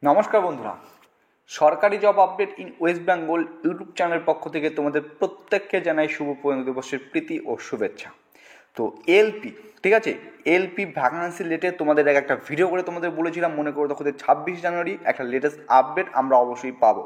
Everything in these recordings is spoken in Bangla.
নমস্কার বন্ধুরা, সরকারি job update in West Bengal YouTube চ্যানেলের পক্ষ থেকে তোমাদের প্রত্যেককে জানাই শুভ পরিণত দিবসের প্রীতি ও শুভেচ্ছা। তো এলপি, ঠিক আছে, এলপি ভ্যাকান্সি রিলেটেড তোমাদের একটা ভিডিও করে তোমাদের বলেছিলাম, মনে করে দেখো 26 জানুয়ারি একটা লেটেস্ট আপডেট আমরা অবশ্যই পাবো।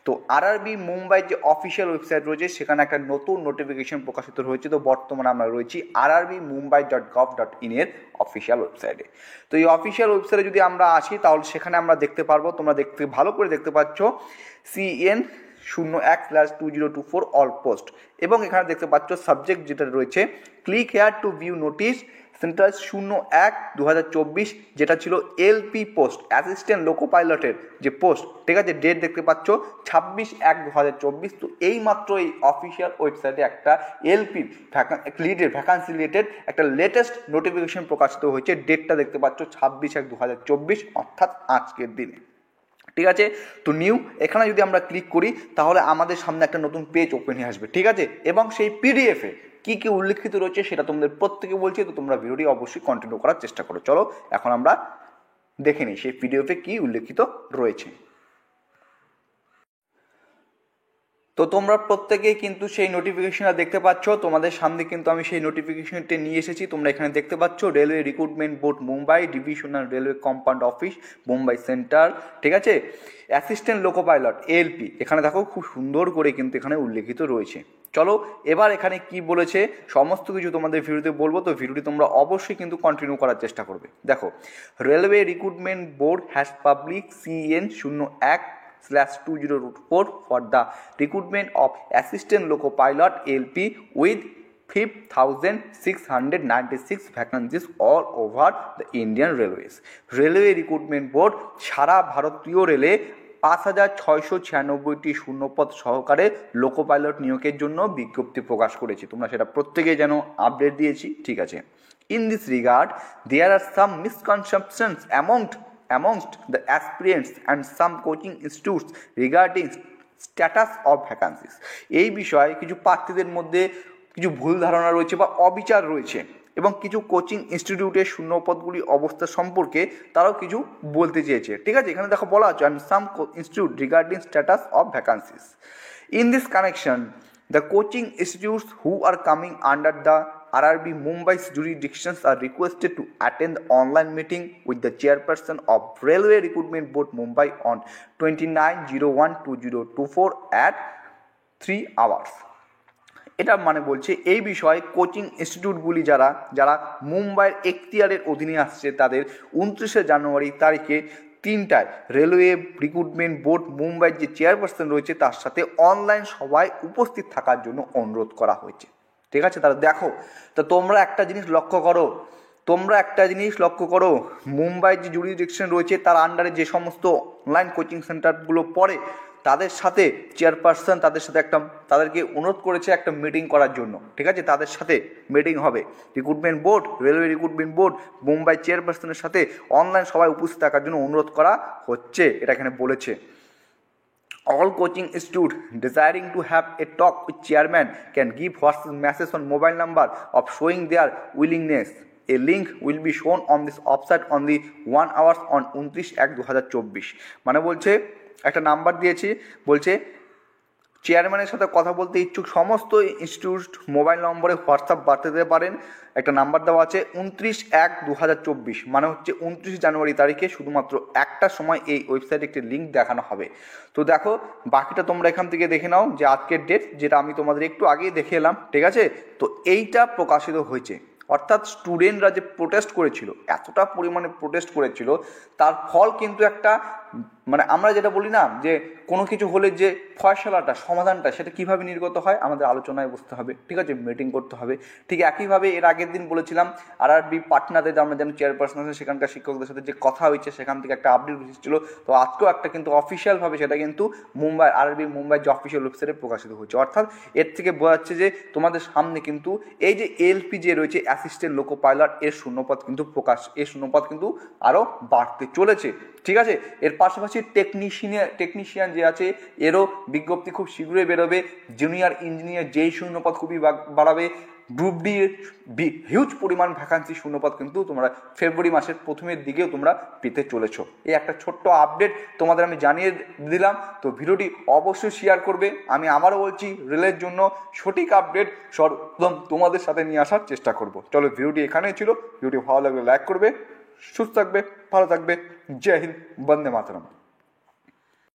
তো আরআরবি মুম্বাই যে অফিসিয়াল ওয়েবসাইট রয়েছে সেখানে একটা নতুন নোটিফিকেশন প্রকাশিত হয়েছে। তো বর্তমানে আমরা রয়েছি rrbmumbai.gov.in এর অফিসিয়াল ওয়েবসাইটে। তো এই অফিসিয়াল ওয়েবসাইটে যদি আমরা আসি তাহলে সেখানে আমরা দেখতে পারবো, তোমরা দেখতে ভালো করে দেখতে পাচ্ছ CN01/2024 অল পোস্ট, এবং এখানে দেখতে পাচ্ছ সাবজেক্ট যেটা রয়েছে click here two view notice centre 01/2024, যেটা ছিল এলপি পোস্ট, অ্যাসিস্ট্যান্ট লোকো পাইলটের যে পোস্ট, ঠিক আছে। ডেট দেখতে পাচ্ছ 26/1/2024। তো এইমাত্র এই অফিসিয়াল ওয়েবসাইটে একটা এলপি ভ্যাকান্সি রিলেটেড একটা লেটেস্ট নোটিফিকেশন প্রকাশিত হয়েছে। ডেটটা দেখতে পাচ্ছ 26/1/2024, অর্থাৎ আজকের দিনে, ঠিক আছে। তো নিউ এখানে যদি আমরা ক্লিক করি তাহলে আমাদের সামনে একটা নতুন পেজ ওপেন হয়ে আসবে, ঠিক আছে। এবং সেই পিডিএফে কি কি উল্লেখিত রয়েছে সেটা তোমাদের প্রত্যেকে বলছি, তো তোমরা ভিডিওটি অবশ্যই কন্টিনিউ করার চেষ্টা করো। চলো এখন আমরা দেখে নিই সেই পিডিএফে কি উল্লেখিত রয়েছে। তো তোমরা প্রত্যেকেই কিন্তু সেই নোটিফিকেশনটা দেখতে পাচ্ছ, তোমাদের সামনে কিন্তু আমি সেই নোটিফিকেশনটি নিয়ে এসেছি। তোমরা এখানে দেখতে পাচ্ছ railway recruitment board Mumbai, divisional railway compound office Mumbai centre, ঠিক আছে। অ্যাসিস্ট্যান্ট লোকো পাইলট এলপি, এখানে দেখো খুব সুন্দর করে কিন্তু এখানে উল্লেখিত রয়েছে। চলো এবার এখানে কি বলেছে সমস্ত কিছু তোমাদের ভিডিওতে বলবো, তো ভিডিওটি তোমরা অবশ্যই কিন্তু কন্টিনিউ করার চেষ্টা করবে। দেখো, railway recruitment board has public CN01/2024 for the recruitment of assistant loco pilot LP with 5,696 vacancies all over the Indian Railways. Railway recruitment board সারা ভারতীয় রেলে 5,696টি শূন্যপদ সহকারে লোকো পাইলট নিয়োগের জন্য বিজ্ঞপ্তি প্রকাশ করেছে। তোমরা সেটা প্রত্যেকেই যেন আপডেট দিয়েছি, ঠিক আছে। In this regard, there are some misconceptions amongst the aspirants and some coaching institutes regarding status of vacancies. এই বিষয়ে কিছু প্রার্থীদের মধ্যে কিছু ভুল ধারণা রয়েছে বা অবিচার রয়েছে, এবং কিছু কোচিং ইনস্টিটিউটের শূন্যপদগুলি অবস্থা সম্পর্কে তারাও কিছু বলতে চেয়েছে, ঠিক আছে। এখানে দেখো বলা আছে and some institute regarding status of vacancies. In this connection, the coaching institutes who are coming under the RRB Mumbai's jurisdictions are requested to attend the online meeting with the chairperson of Railway Recruitment Board Mumbai on 29/01/2024 at 3 hours. এটা মানে বলছে এই বিষয়ে কোচিং ইনস্টিটিউটগুলি যারা মুম্বাইয়ের এখতিয়ারের অধীনে আসছে তাদের 29 জানুয়ারি তারিখে 3টায় রেলওয়ে রিক্রুটমেন্ট বোর্ড মুম্বাইয়ের যে চেয়ারপারসন রয়েছে তার সাথে অনলাইন সভায় উপস্থিত থাকার জন্য অনুরোধ করা হয়েছে, ঠিক আছে। তাহলে দেখো, তো তোমরা একটা জিনিস লক্ষ্য করো, মুম্বাইয়ের যে জুরিডিকশন রয়েছে তার আন্ডারে যে সমস্ত অনলাইন কোচিং সেন্টারগুলো পড়ে তাদের সাথে চেয়ারপারসন তাদেরকে অনুরোধ করেছে একটা মিটিং করার জন্য, ঠিক আছে। তাদের সাথে মিটিং হবে, রেলওয়ে রিক্রুটমেন্ট বোর্ড মুম্বাই চেয়ারপারসনের সাথে অনলাইন সভায় উপস্থিত থাকার জন্য অনুরোধ করা হচ্ছে, এটা এখানে বলেছে। All coaching institute desiring to have a talk with chairman can give WhatsApp message on mobile number of showing their willingness. A link will be shown on this website on the 1 hour on 29/1/2024। মানে বলছে একটা নাম্বার দিয়েছি, বলছে চেয়ারম্যানের সাথে কথা বলতে ইচ্ছুক সমস্ত ইনস্টিটিউট মোবাইল নম্বরে হোয়াটসঅ্যাপ বার্তা দিতে পারেন। একটা নাম্বার দেওয়া আছে 29/1/2024, মানে হচ্ছে 29 জানুয়ারি তারিখে শুধুমাত্র একটার সময় এই ওয়েবসাইটে একটি লিঙ্ক দেখানো হবে। তো দেখো বাকিটা তোমরা এখান থেকে দেখে নাও, যে আজকের ডেট যেটা আমি তোমাদের একটু আগেই দেখে এলাম, ঠিক আছে। তো এইটা প্রকাশিত হয়েছে, অর্থাৎ স্টুডেন্টরা যে প্রোটেস্ট করেছিল, এতটা পরিমাণে প্রোটেস্ট করেছিল, তার ফল কিন্তু একটা, মানে আমরা যেটা বলি না যে কোনো কিছু হলে যে ফয়সালাটা সমাধানটা সেটা কীভাবে নির্গত হয় আমাদের আলোচনায় বসতে হবে, ঠিক আছে, মিটিং করতে হবে। ঠিক একইভাবে এর আগের দিন বলেছিলাম আরআরবি পাটনাতে আমরা যেন চেয়ারপারসন আছে সেখানকার শিক্ষকদের সাথে যে কথা হয়েছে সেখান থেকে একটা আপডেট এসেছিলো। তো আজকেও একটা কিন্তু অফিসিয়ালভাবে সেটা কিন্তু আরআরবি মুম্বাই যে অফিসিয়াল ওয়েবসাইটে প্রকাশিত হয়েছে। অর্থাৎ এর থেকে বোঝা যাচ্ছে যে তোমাদের সামনে কিন্তু এই যে এলপি যে রয়েছে অ্যাসিস্ট্যান্ট লোকো পাইলট এর শূন্যপদ কিন্তু আরও বাড়তে চলেছে, ঠিক আছে। এর পাশাপাশি টেকনিশিয়ান যে আছে এরও বিজ্ঞপ্তি খুব শীঘ্রই বেরোবে। জুনিয়র ইঞ্জিনিয়ার যেই শূন্যপদ খুবই বাড়াবে, গ্রুপ ডি এর হিউজ পরিমাণ ভ্যাকান্সি শূন্যপদ কিন্তু তোমরা ফেব্রুয়ারি মাসের প্রথমের দিকেও তোমরা পেতে চলেছো। এই একটা ছোট্ট আপডেট তোমাদের আমি জানিয়ে দিলাম। তো ভিডিওটি অবশ্যই শেয়ার করবে। আমি আবারও বলছি, রেলের জন্য সঠিক আপডেট সর্বপ্রথম তোমাদের সাথে নিয়ে আসার চেষ্টা করব। চলো, ভিডিওটি এখানেই ছিল। ভিডিওটি ভালো লাগলে লাইক করবে, সুস্থ থাকবে, ভালো থাকবে। জয় হিন্দ, বন্দে মাতরম।